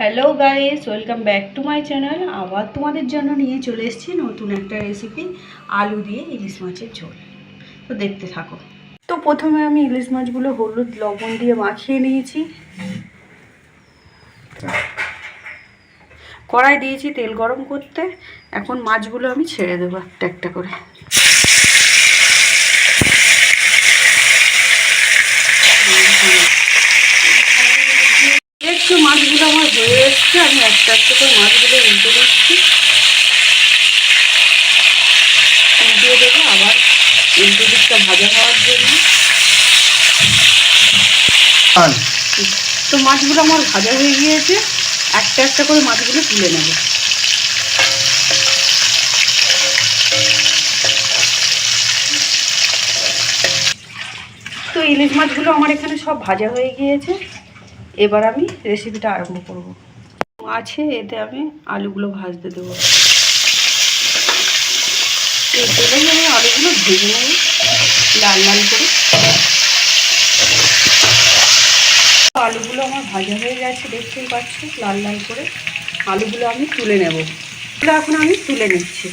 Hello guys, welcome back to my channel. আবার তোমাদের জন্য নিয়ে চলে এসেছি নতুন একটা রেসিপি, আলু দিয়ে ইলিশ মাছের ঝোল। তো দেখতে থাকো। তো প্রথমে আমি ইলিশ মাছগুলো হলুদ লবণ দিয়ে মাখিয়ে নিয়েছি। কড়াই দিয়েছি তেল গরম করতে। এখন মাছগুলো আমি ছেড়ে দেবো একটা একটা করে। একটু মাছগুলো আমার হয়ে এসছে, আমি একটা একটা করে মাছগুলো উল্টে দিচ্ছি। উল্টিয়ে দেবো আবার উল্টো দিকটা ভাজা হওয়ার জন্য। তো মাছগুলো আমার ভাজা হয়ে গিয়েছে, একটা একটা করে মাছগুলো তুলে নেব। তো ইলিশ মাছগুলো আমার এখানে সব ভাজা হয়ে গিয়েছে। এবার আমি রেসিপিটা আরম্ভ করব। মাছে এতে আমি আলুগুলো ভাজতে দেবো। এই তেলেই আমি আলুগুলো ভেজে নেব লাল লাল করে। আলুগুলো আমার ভাজা হয়ে গেছে, দেখতেই পাচ্ছি লাল লাল করে। আলুগুলো আমি তুলে নেব। এখন আমি তুলে নিচ্ছি।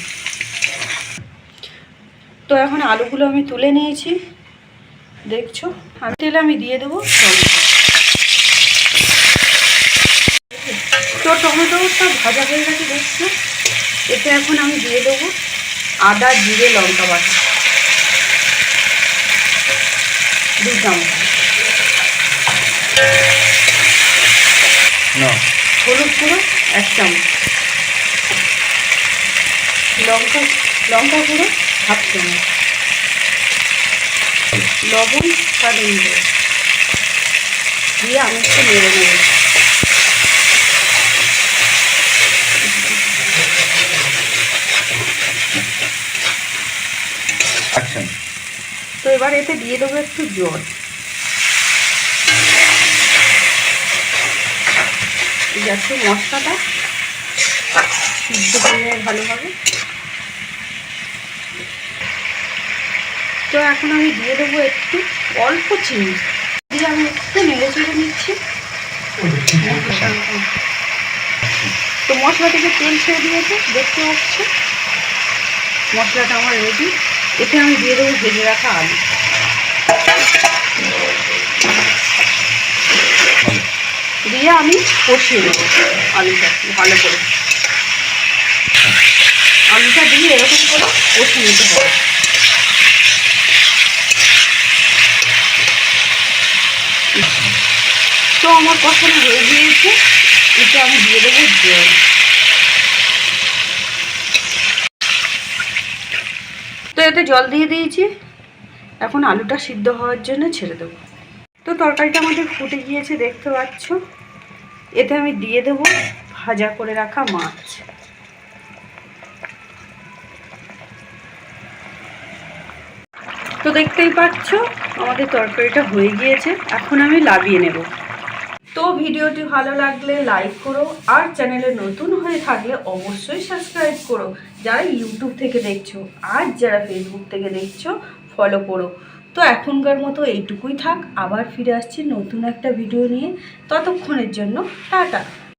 তো এখন আলুগুলো আমি তুলে নিয়েছি, দেখছো। আর তেলে আমি দিয়ে দেবো টমেটো। তো টমেটোটা ভাজা হয়ে গেছে, দেখছো। এতে এখন আমি দিয়ে দেবো আদা জিরে লঙ্কা বাটা 2 চামচ, হলুদ গুঁড়ো 1 চামচ, লঙ্কা গুঁড়ো 1/2 চামচ, লবণ স্বাদ অনুযায়ী দিয়ে আমি একটু নেড়ে নেব। তো এবার এতে দিয়ে দেবো একটু জল। যাতে মশলাটা সিদ্ধ হয়ে যায় ভালোভাবে। তো এখন আমি দিয়ে দেবো একটু অল্প চিনি দিয়ে আমি একটু নেড়ে চেড়ে নিচ্ছি। তো মশলা থেকে তেল ছেড়ে দিয়েছে, দেখতে পাচ্ছি। মশলাটা আমার রেডি। এতে আমি দিয়ে দেবো ভেজে রাখা আলু। দিয়ে আমি কষিয়ে দেবো আলুটা ভালো করে। আলুটা দিয়ে এরকম করে কষিয়ে নিতে হবে। তো আমার কষানো হয়ে গিয়েছে, এতে আমি দিয়ে দেবো জল। তো এতে জল দিয়ে দিয়েছি, এখন আলুটা সিদ্ধ হওয়ার জন্য ছেড়ে দেবো। তো তরকারিটা আমাদের ফুটে গিয়েছে, দেখতে পাচ্ছ। এতে আমি দিয়ে দেবো ভাজা করে রাখা মাছ। তো দেখতেই পাচ্ছ আমাদের তরকারিটা হয়ে গিয়েছে, এখন আমি নামিয়ে নেব। তো ভিডিওটি ভালো লাগলে লাইক করো, আর চ্যানেলে নতুন হয়ে থাকলে অবশ্যই সাবস্ক্রাইব করো। যারা ইউটিউব থেকে দেখছো আর যারা ফেসবুক থেকে দেখছো ফলো করো। তো এখনকার মতো এইটুকুই থাক, আবার ফিরে আসছি নতুন একটা ভিডিও নিয়ে। ততক্ষণের জন্য টাটা।